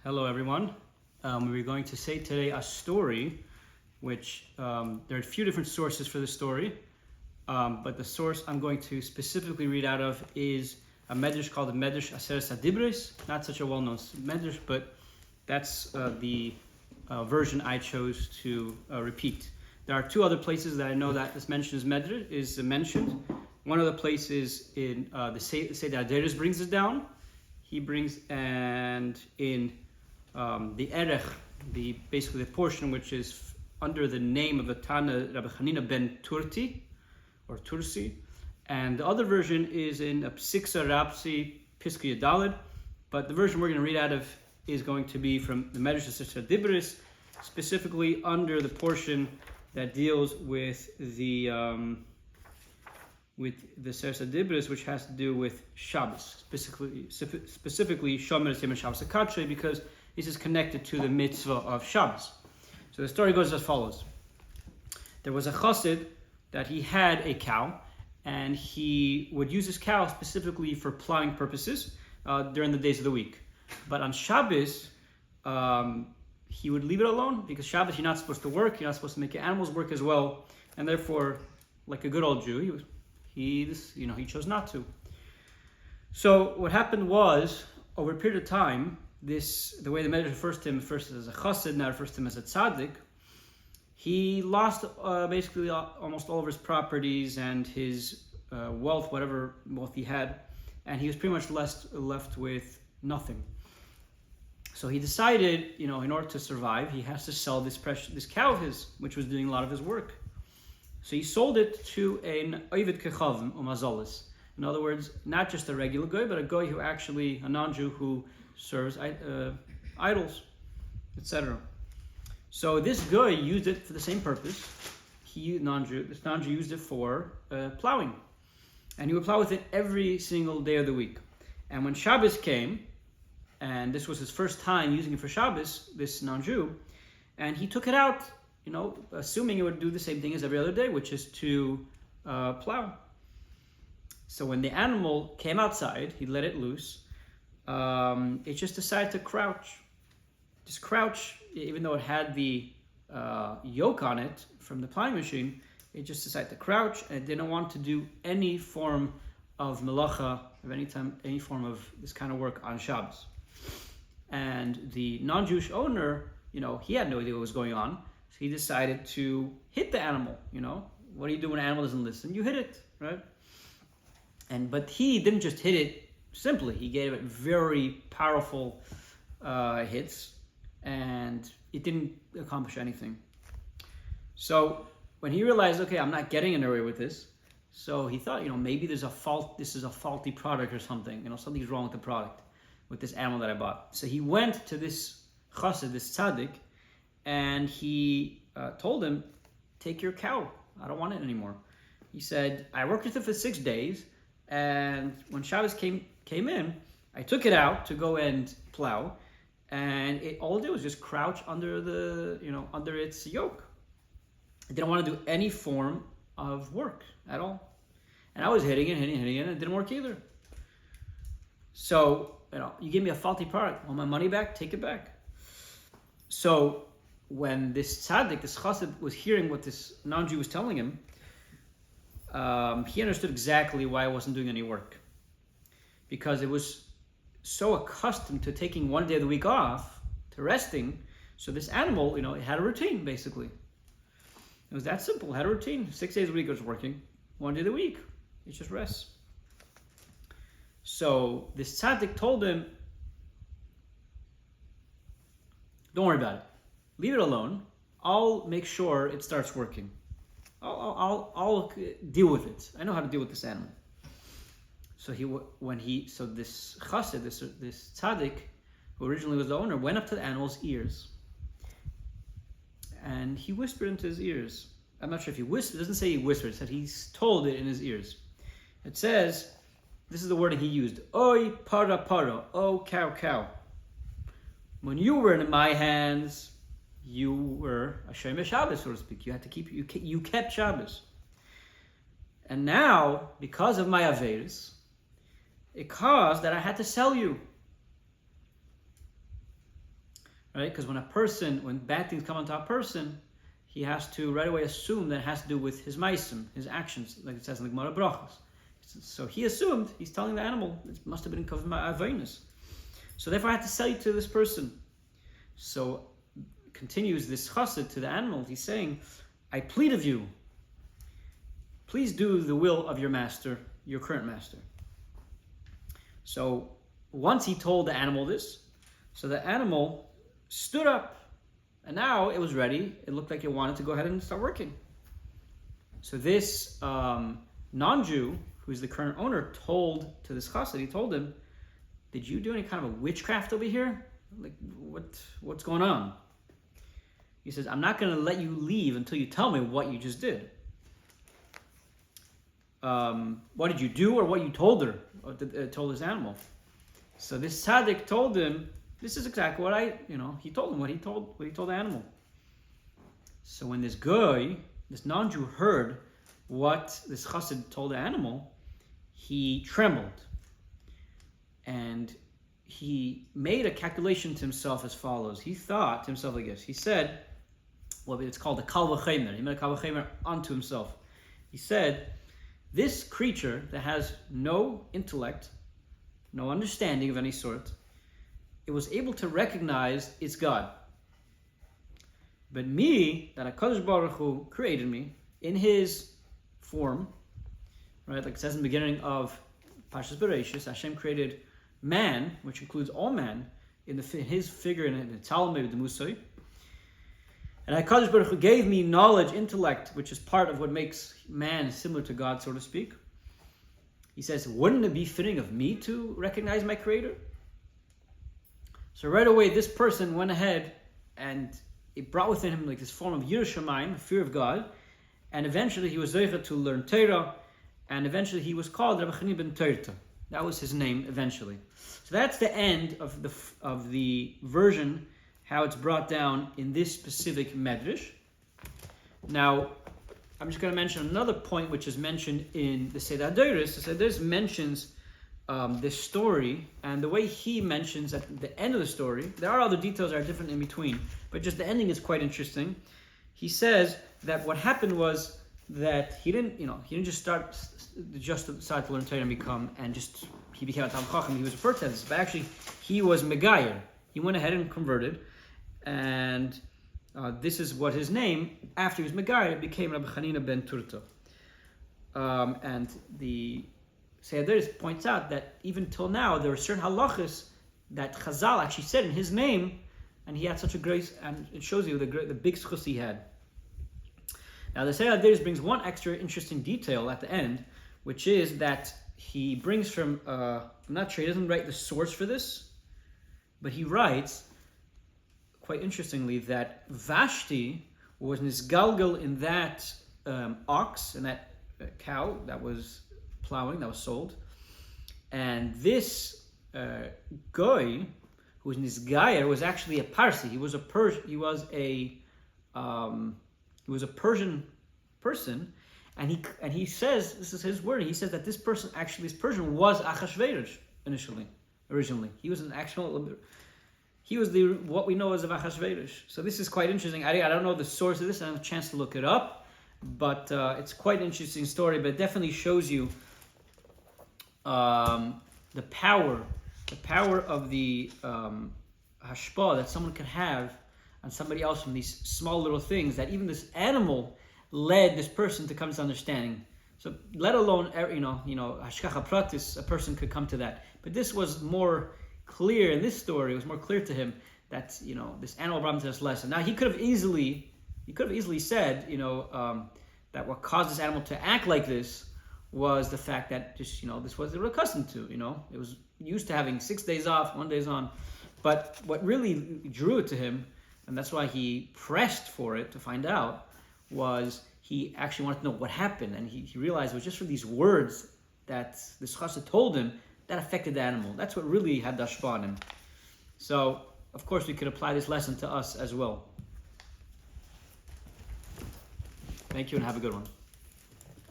Hello, everyone. We're going to say today a story, which there are a few different sources for the story, but the source I'm going to specifically read out of is a Medrash called the Medrash Asseret Hadibrot. Not such a well-known Medrash, but that's the version I chose to repeat. There are two other places that I know that this mention is mentioned. One of the places in the Seder Hadoros brings it down. He brings, and in the Erech, basically the portion which is under the name of the Tana, Rabbi Chanina Ben Turta, or Tursi, and the other version is in Psiksa Rapsi Piska Yadalid, but the version we're going to read out of is going to be from the Medrash Asseret Hadibrot, specifically under the portion that deals with the Seder Hadoros, which has to do with Shabbos, specifically Shomer Tzim and Shabbos Akatshe, because this is connected to the mitzvah of Shabbos. So the story goes as follows. There was a chassid that he had a cow, and he would use his cow specifically for plowing purposes during the days of the week. But on Shabbos, he would leave it alone, because Shabbos you're not supposed to work, you're not supposed to make your animals work as well, and therefore, like a good old Jew, he chose not to. So what happened was, over a period of time, the way the Medrash refers to him, first as a chassid, now refers to him as a tzaddik, he lost basically almost all of his properties and his wealth, whatever wealth he had, and he was pretty much left with nothing. So he decided, in order to survive, he has to sell this cow of his, which was doing a lot of his work. So he sold it to an Ovid Kechavim Umazolis. In other words, not just a regular guy, but a guy who actually, a non-Jew who serves idols, etc. So this guy used it for the same purpose. This non-Jew used it for plowing. And he would plow with it every single day of the week. And when Shabbos came, and this was his first time using it for Shabbos, this non-Jew, and he took it out, assuming it would do the same thing as every other day, which is to plow. So when the animal came outside, he let it loose. It just decided to crouch. Just crouch, even though it had the yoke on it from the plowing machine, it just decided to crouch, and it didn't want to do any form of melacha, of any form of this kind of work on Shabbos. And the non-Jewish owner, he had no idea what was going on, so he decided to hit the animal. What do you do when an animal doesn't listen? You hit it, right? But he didn't just hit it simply. He gave it very powerful hits, and it didn't accomplish anything. So when he realized, okay, I'm not getting anywhere with this, so he thought, maybe there's a fault. This is a faulty product or something. Something's wrong with the product, with this animal that I bought. So he went to this chassid, this tzaddik, and he told him, take your cow. I don't want it anymore. He said, I worked with it for 6 days, and when Shabbos came in, I took it out to go and plow, and all it did was just crouch under under its yoke. It didn't want to do any form of work at all. And I was hitting it, and it didn't work either. So, you gave me a faulty product. Want my money back? Take it back. So, when this tzaddik, this chassid, was hearing what this non-Jew was telling him, he understood exactly why it wasn't doing any work. Because it was so accustomed to taking one day of the week off, to resting, so this animal, it had a routine, basically. It was that simple. It had a routine. 6 days a week it was working. 1 day of the week, it just rests. So this tzaddik told him, don't worry about it. Leave it alone. I'll make sure it starts working. I'll deal with it. I know how to deal with this animal. So this chassid, this tzaddik, who originally was the owner, went up to the animal's ears, and he whispered into his ears. I'm not sure if he whispered. It doesn't say he whispered. It said he told it in his ears. It says, this is the word he used: "Oi para para, oh cow cow. When you were in my hands, you were a Shomer Shabbos, so to speak. You had to you kept Shabbos. And now, because of my averis, it caused that I had to sell you. right? Because when bad things come onto a person, he has to right away assume that it has to do with his maisim, his actions, like it says in the Gemara Brachos. So he assumed, he's telling the animal, it must have been covered by Avinus. So therefore I had to sell you to this person. So continues this chassid to the animal. He's saying, I plead of you, please do the will of your master, your current master. So once he told the animal this, so the animal stood up, and now it was ready. It looked like it wanted to go ahead and start working. So this non-Jew, who's the current owner, told to this chassid, he told him, did you do any kind of a witchcraft over here? Like, what's going on? He says, I'm not going to let you leave until you tell me what you just did. What did you do, or what you told her, or told this animal? So this tzaddik told him, this is exactly what he told him what he told the animal. So when this guy, this non-Jew, heard what this chassid told the animal, he trembled. And he made a calculation to himself as follows. He thought to himself like this. He said, well, it's called a kal v'chemer. He made a kal v'chemer unto himself. He said, this creature that has no intellect, no understanding of any sort, it was able to recognize its God. But me, that HaKadosh Baruch Hu created me in his form, right? Like it says in the beginning of Parshas Bereshis, Hashem created man, which includes all man, in his figure in the Talmud, the Musay. And HaKadosh Baruch Hu gave me knowledge, intellect, which is part of what makes man similar to God, so to speak. He says, wouldn't it be fitting of me to recognize my Creator? So right away, this person went ahead and it brought within him like this form of Yiras Shamayim, fear of God, and eventually he was zeicha to learn Torah, and eventually he was called Rabbi Chanina Ben Turta. That was his name eventually. So that's the end of the version, how it's brought down in this specific Medrash. Now, I'm just going to mention another point which is mentioned in the Seder Hadoros. The Seder Hadoros mentions this story, and the way he mentions at the end of the story, there are other details that are different in between, but just the ending is quite interesting. He says that what happened was that he didn't just decide to learn Torah and he became a Talmid Chacham. He was a protest, but actually he was Megayer. He went ahead and converted, and this is what his name, after he was Megayer, became Rabbi Chanina Ben Turta. And the Seder Hadoros points out that even till now there are certain halachas that Chazal actually said in his name, and he had such a grace, and it shows you the big schus he had. Now the Seder Hadoros brings one extra interesting detail at the end, which is that he brings from, I'm not sure, he doesn't write the source for this, but he writes, quite interestingly, that Vashti was nisgalgal in that ox, and that cow that was plowing, that was sold, and this guy who was nisgayer was actually a Parsi. He was a Persian person, and he says, this is his word, he says that this Persian was Achashverosh originally. He was what we know as of Achashverosh. So this is quite interesting. I don't know the source of this, I don't have a chance to look it up, but it's quite an interesting story, but it definitely shows you the power of the hashpah that someone can have on somebody else from these small little things, that even this animal led this person to come to understanding. So let alone, hashgacha pratis, a person could come to that. But this was more clear in this story. It was more clear to him that this animal brought him to this lesson. Now he could have easily said that what caused this animal to act like this was the fact that just this was they were accustomed to. It was used to having 6 days off, 1 day on. But what really drew it to him, and that's why he pressed for it to find out, was he actually wanted to know what happened, and he realized it was just from these words that this chassid told him that affected the animal. That's what really had the hashpah on him. So, of course, we could apply this lesson to us as well. Thank you and have a good one.